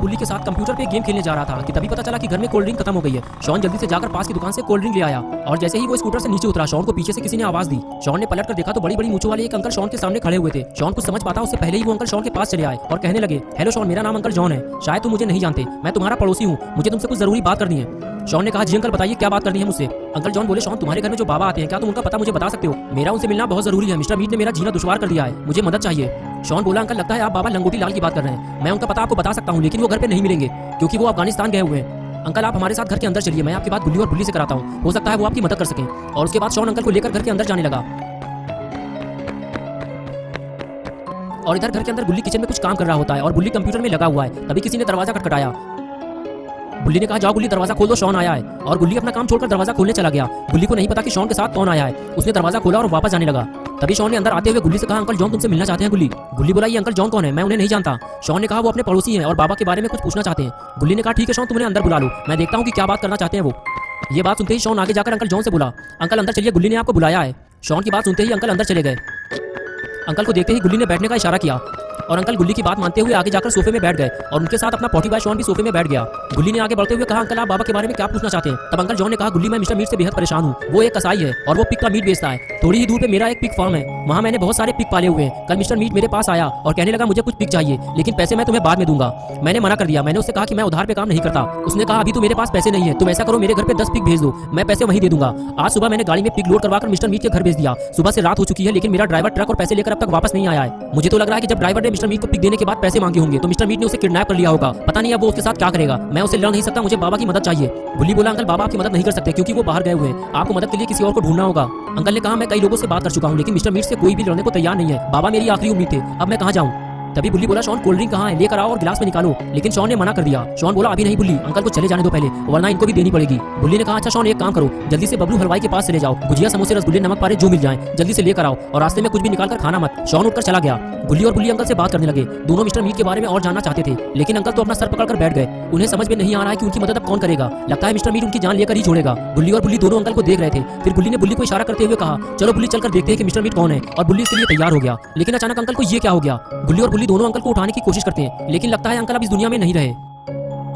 गुल्ली के साथ कंप्यूटर पे गेम खेलने जा रहा था कि तभी पता चला कि घर में कोल्ड ड्रिंक खत्म हो गई है। शॉन जल्दी से जाकर पास की दुकान से कोल्ड ड्रिंक ले आया और जैसे ही वो स्कूटर से नीचे उतरा, शॉन को पीछे से किसी ने आवाज दी। शॉन ने पलट कर देखा तो बड़ी बड़ी मूंछों वाले एक अंकल शॉन के सामने खड़े हुए थे। शॉन कुछ समझ पाता उससे पहले ही वो अंकल शॉन के पास चले आए और कहने लगे, हेलो शॉन, मेरा नाम अंकल जॉन है। शायद तुम मुझे नहीं जानते, मैं तुम्हारा पड़ोसी हूँ, मुझे तुमसे कुछ जरूरी बात करनी है। शॉन ने कहा, जी अंकल बताइए, क्या बात करनी है मुझसे। अंकल जॉन बोले, शॉन तुम्हारे घर में जो बाबा आते हैं, क्या तुम उनका पता मुझे बता सकते हो? मेरा उनसे मिलना बहुत जरूरी है। मिस्टर मीट ने मेरा जीना दुश्वार कर दिया है, मुझे मदद चाहिए। शॉन बोला, अंकल लगता है आप बाबा लंगोटी लाल की बात कर रहे हैं। मैं उनका पता आपको बता सकता हूँ, लेकिन वो घर पे नहीं मिलेंगे क्योंकि वो अफगानिस्तान गए हुए हैं। अंकल आप हमारे साथ घर के अंदर चलिए, मैं आपकी बात गुल्ली और बुल्ली से कराता हूँ, हो सकता है वो आपकी मदद कर सकें। और उसके बाद शॉन अंकल को लेकर घर के अंदर जाने लगा और इधर घर के अंदर गुल्ली किचन में कुछ काम कर रहा होता है और बुल्ली कंप्यूटर में लगा हुआ है। तभी किसी ने दरवाजा खटखटाया। गुल्ली ने कहा, जाओ गुल्ली दरवाजा खोल दो, शॉन आया है। और गुल्ली अपना काम छोड़कर दरवाजा खोलने चला गया। गुल्ली को नहीं पता कि शॉन के साथ कौन आया है। उसने दरवाजा खोला और वापस जाने लगा। तभी शॉन ने अंदर आते हुए गुल्ली से कहा, अंकल जॉन तुमसे मिलना चाहते हैं। गुल्ली बोला, ये अंकल जॉन कौन है? मैं उन्हें नहीं जानता। शॉन ने कहा, वो अपने पड़ोसी हैं और बाबा के बारे में कुछ पूछना चाहते हैं। गुल्ली ने कहा, ठीक है शॉन, तुम उन्हें अंदर बुला लो, मैं देखता हूँ कि क्या बात करना चाहते हैं वो। ये बात सुनते ही शॉन आगे जाकर अंकल जॉन से बोला, अंकल अंदर चलिए, गुल्ली ने आपको बुलाया है। शॉन की बात सुनते ही अंकल अंदर चले गए। अंकल को देखते ही गुल्ली ने बैठने का इशारा किया और अंकल गुल्ली की बात मानते हुए आगे जाकर सोफे में बैठ गए और उनके साथ अपना पॉटी बॉय शॉन भी सोफे में बैठ गया। गुल्ली ने आगे बढ़ते हुए कहा, अंकल आप बाबा के बारे में क्या पूछना चाहते हैं? तब अंकल जॉन ने कहा, गुल्ली मैं मिस्टर मीट से बेहद परेशान हूँ। वो एक कसाई है और वो पिग का मीट बेचता है। थोड़ी ही दूर पे मेरा एक पिग फार्म है, वहाँ मैंने बहुत सारे पिग पाले हुए हैं। कल मिस्टर मीट मेरे पास आया और कहने लगा, मुझे कुछ पिग चाहिए, लेकिन पैसे मैं तुम्हें बाद में दूंगा। मैंने मना कर दिया। मैंने उससे कहा कि मैं उधार पे काम नहीं करता। उसने कहा, अभी तो मेरे पास पैसे नहीं है, तुम ऐसा करो मेरे घर पे 10 पिग भेज दो, मैं पैसे वहीं दे दूंगा। आज सुबह मैंने गाड़ी में पिग लोड करवाकर मिस्टर मीट के घर भेज दिया। सुबह से रात हो चुकी है, लेकिन मेरा ड्राइवर ट्रक और पैसे लेकर अब तक वापस नहीं आया है। मुझे तो लग रहा है कि जब ड्राइवर ने मिस्टर मीट को पिग देने के बाद पैसे मांगे होंगे तो मिस्टर मीट ने उसे किडनैप कर लिया होगा। पता नहीं अब वो उसके साथ क्या करेगा। मैं उसे लड़ नहीं सकता, मुझे बाबा की मदद चाहिए। गुल्ली बोला, अंकल बाबा आपकी मदद नहीं कर सकते क्योंकि वो बाहर गए हुए हैं, आपको मदद के लिए किसी और को ढूंढना होगा। अंकल ने कहा, मैं कई लोगों से बात कर चुका हूँ, लेकिन मिस्टर मीट से कोई भी लड़ने को तैयार नहीं है। बाबा मेरी आखिरी उम्मीद थे, अब मैं कहाँ जाऊँ? तभी बुल्ली बोला, शॉन कोल्ड ड्रिंक कहाँ है, लेकर आओ और गिलास में निकालो। लेकिन शॉन ने मना कर दिया। शॉन बोला, अभी नहीं बुल्ली, अंकल को चले जाने दो पहले, वरना इनको भी देनी पड़ेगी। बुल्ली ने कहा, अच्छा शॉन एक काम करो, जल्दी से बबलू हलवाई के पास चले जाओ, गुजिया समोसे रसगुल्ले नमक पारे जो मिल जाए जल्दी से लेकर आओ और रास्ते में कुछ भी निकाल कर खाना मत। शॉन उठकर चला गया। गुल्ली और बुल्ली अंकल से बात करने लगे। दोनों मिस्टर मीट के बारे में और जानना चाहते थे, लेकिन अंकल तो अपना सर पकड़कर बैठ गए। उन्हें समझ में नहीं आ रहा है कि उनकी मदद अब कौन करेगा। लगता है मिस्टर मीट उनकी जान लेकर ही छोड़ेगा। गुल्ली और बुल्ली दोनों अंकल को देख रहे थे। फिर बुल्ली ने बुल्ली को इशारा करते हुए कहा, चलो बुल्ली चलकर देखते हैं कि मिस्टर मीट कौन है। और बुल्ली इसके लिए तैयार हो गया। लेकिन अचानक अंकल को ये क्या हो गया? गुल्ली और बुल्ली दोनों अंकल को उठाने की कोशिश करते हैं, लेकिन लगता है अंकल अब इस दुनिया में नहीं रहे।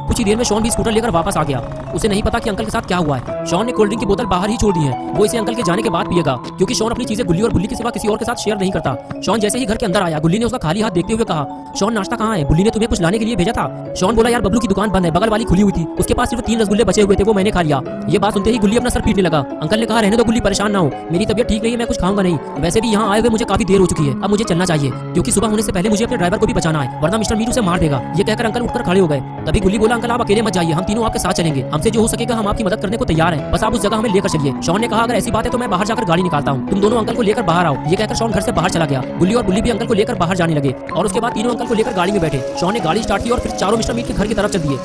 कुछ ही देर में शॉन भी स्कूटर लेकर वापस आ गया। उसे नहीं पता कि अंकल के साथ क्या हुआ है। शॉन ने कोल्ड ड्रिंक की बोतल बाहर ही छोड़ दी है, वो इसे अंकल के जाने के बाद पिएगा क्योंकि शॉन अपनी चीजें गुल्ली और बुल्ली के सिवा किसी और के साथ शेयर नहीं करता। शॉन जैसे ही घर के अंदर आया, गुल्ली ने उसका खाली हाथ देखते हुए कहा, शॉन नाश्ता कहाँ है? बुल्ली ने तुम्हें कुछ लाने के लिए भेजा था। शॉन बोला, यार बबलू की दुकान बंद है, बगल वाली खुली हुई थी, उसके पास सिर्फ 3 रसगुल्ले बचे हुए थे, वो मैंने खा लिया। ये बात सुनते ही गुल्ली अपना सर पीटने लगा। अंकल ने कहा, रहने दो गुल्ली, परेशान ना हो, मेरी तबियत ठीक नहीं है, मैं कुछ खाऊंगा नहीं। वैसे भी यहाँ आए हुए मुझे काफी देर हो चुकी है, अब मुझे चलना चाहिए क्योंकि सुबह होने से पहले मुझे अपने ड्राइवर को भी बचाना है, वरना मिस्टर मीट उसे मार देगा। ये कहकर अंकल उठकर खड़े हो गए। तभी गुल्ली बोला, अंकल आप अकेले मत जाइए, हम तीनों आपके साथ चलेंगे, हमसे जो हो सकेगा हम आपकी मदद करने को तैयार हैं, बस आप उस जगह हमें लेकर चलिए। शॉन ने कहा, अगर ऐसी बात है तो मैं बाहर जाकर गाड़ी निकालता हूँ, तुम दोनों अंकल को लेकर बाहर आओ। ये कहकर शॉन घर से बाहर चला गया। गुल्ली और बुल्ली भी अंकल को लेकर बाहर जाने लगे और उसके बाद तीनों अंकल को लेकर गाड़ी में बैठे। शॉन ने गाड़ी स्टार्ट की और फिर चारों मिस्टर मीट के घर की तरफ चल दिए।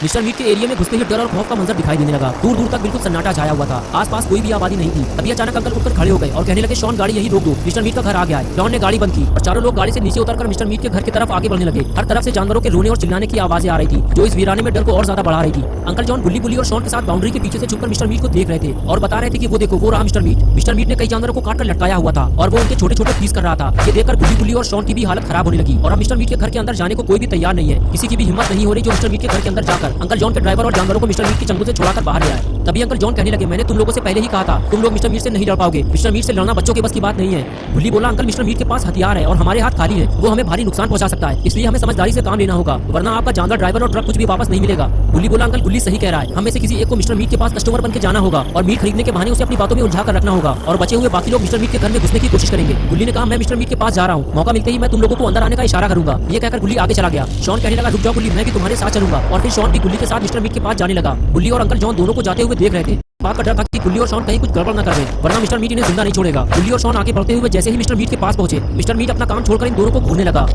मिस्टर मीट के एरिया में घुसते ही डर और खौफ का मंजर दिखाई देने लगा। दूर दूर तक बिल्कुल सन्नाटा छाया हुआ था, आसपास कोई भी आबादी नहीं थी। तभी अचानक अंकल उठकर खड़े हो गए और कहने लगे, शॉन गाड़ी यहीं रोक दो, मिस्टर मीट का घर आ गया है। शॉन ने गाड़ी बंद की और चारों लोग गाड़ी से नीचे उतरकर मिस्टर मीट के घर की तरफ आगे बढ़ने लगे। हर तरफ से जानवरों के रोने और चिल्लाने की आवाजें आ रही थी, जो इस वीराने में डर को और ज्यादा बढ़ा रही थी। अंकल जॉन गुल्ली बुल्ली और शॉन के साथ बाउंड्री के पीछे से छुपकर मिस्टर मीट को देख रहे थे और बता रहे थे कि वो देखो, वो रहा मिस्टर मीट। मिस्टर मीट ने कई जानवरों को काटकर लटकाया हुआ था और वो उनके छोटे छोटे पीस कर रहा था। ये देखकर गुल्ली बुल्ली और शॉन की भी हालत खराब होने लगी और अब मिस्टर मीट के घर के अंदर जाने को कोई भी तैयार नहीं है। किसी की भी हिम्मत नहीं हो रही जो मिस्टर मीट के घर के अंदर जाकर अंकल जॉन के ड्राइवर और जानवरों को मिस्टर मीट के चंगुल से छुड़ाकर बाहर ले आए। तभी अंकल जॉन कहने लगे, मैंने तुम लोगों से पहले ही कहा था, तुम लोग मिस्टर मीट से नहीं लड़ पाओगे, मिस्टर मीट से लड़ना बच्चों के बस की बात नहीं है। गुल्ली बोला, अंकल मिस्टर मीट के पास हथियार है और हमारे हाथ खाली है, वो हमें भारी नुकसान पहुंचा सकता है, इसलिए हमें समझदारी से काम लेना होगा, वरना आपका जानवर ड्राइवर और ट्रक कुछ भी वापस नहीं मिलेगा। गुल्ली बोला, अंकल गुल्ली सही कह रहा है, हमें से किसी एक को मिस्टर मीट के पास कस्टमर बनकर जाना होगा और मीट खरीदने के बहाने उसे अपनी बातों में उलझा कर रखना होगा और बचे हुए बाकी लोग मिस्टर मीट के घर में घुसने की कोशिश करेंगे। गुल्ली ने कहा, मैं मिस्टर मीट के पास जा रहा हूँ, मौका मिलते ही मैं तुम लोगों को अंदर आने का इशारा करूंगा। ये कहकर गुल्ली आगे चला गया। शॉन कहने लगा, रुक जाओ गुल्ली, मैं भी तुम्हारे साथ चलूंगा। और फिर शॉन भी गुल्ली के साथ मिस्टर मीट के पास जाने लगा। गुल्ली और अंकल जॉन दोनों को जाते हुए देख रहे थे। बात का डर था कि गुल्ली और शॉन कहीं कुछ गड़बड़ न कर दे, वरना मिस्टर मीट इन्हें जिंदा नहीं छोड़ेगा। गुल्ली और शॉन आगे बढ़ते हुए जैसे ही मिस्टर मीट के पास पहुंचे, मिस्टर मीट अपना काम छोड़कर इन दोनों को घूरने लगा।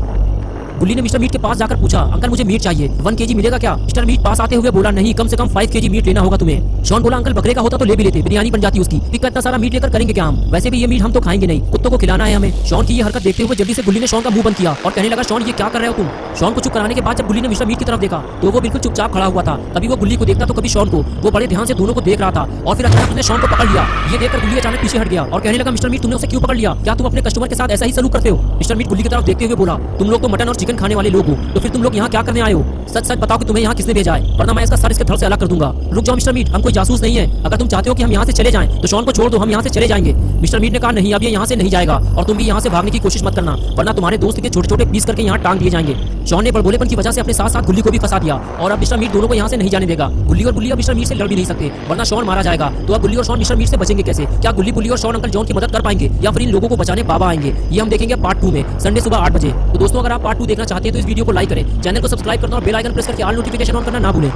गुल्ली ने मिस्टर मीट के पास जाकर पूछा, अंकल मुझे मीट चाहिए, 1 kg मिलेगा क्या? मिस्टर मीट पास आते हुए बोला, नहीं, कम से कम 5 kg मीट लेना होगा तुम्हें। शॉन बोला, अंकल बकरे का होता तो ले भी लेते, बिरयानी बन जाती उसकी, इतना सारा मीट लेकर करेंगे क्या हम? वैसे भी ये मीट हम तो खाएंगे नहीं, कुत्तों को खिलाना है हमें। शॉन की ये हरकत देखते हुए जल्दी से गुल्ली ने शॉन का मुंह बंद किया और कहने लगा, शॉन ये क्या कर रहे हो तुम? शॉन को चुप कराने के बाद जब गुल्ली ने मिस्टर मीट की तरफ देखा तो वो बिल्कुल चुपचाप खड़ा हुआ था। कभी वो गुल्ली को देखता तो कभी शॉन को। वो बड़े ध्यान से दोनों को देख रहा था और फिर अचानक उसने शॉन को पकड़ लिया। ये देखकर गुल्ली अचानक पीछे हट गया और कहने लगा, मिस्टर मीट तुमने उसे क्यों पकड़ लिया? क्या तुम अपने कस्टमर के साथ ऐसा ही सलूक करते हो? मिस्टर मीट गुल्ली की तरफ देखते हुए बोला, तुम लोग तो मटन और चिकन चिकन खाने वाले लोग हो तो फिर तुम लोग यहाँ क्या करने आए हो? सच सच बताओ कि तुम्हें यहाँ किसने भेजा है, वरना मैं इसका सर इसके धड़ से अलग कर दूंगा। रुक जाओ मिस्टर मीट, हम कोई जासूस नहीं है। अगर तुम चाहते हो कि हम यहाँ से चले जाएं तो शॉन को छोड़ दो, हम यहाँ से चले जाएंगे। मिस्टर मीट ने कहा नहीं, अब ये यहाँ से नहीं जाएगा और तुम भी यहाँ से भागने की कोशिश मत करना, वरना तुम्हारे दोस्त के छोटे छोटे पीस करके यहाँ टांग दिए जाएंगे। शॉन ने बड़बोलेपन की वजह से अपने साथ साथ गुल्ली को भी फंसा दिया और अब मिस्टर मीट दोनों को यहाँ से नहीं जाने देगा। गुल्ली और बुल्ली अब मिस्टर मीट से लड़ भी नहीं सकते, वरना शॉन मारा जाएगा। तो अब गुल्ली और शॉन मिस्टर मीट से बचेंगे कैसे? क्या गुल्ली बुल्ली और शॉन अंकल जॉन की मदद कर पाएंगे या फिर इन लोगों को बचाने बाबा आएंगे? ये हम देखेंगे पार्ट 2 में संडे सुबह 8 बजे। तो दोस्तों अगर आप पार्ट 2 देखना चाहते हैं तो इस वीडियो को लाइक करें, चैनल को सब्सक्राइब करना और बेल आइकन प्रेस करके ऑल नोटिफिकेशन ऑन करना ना भूलें।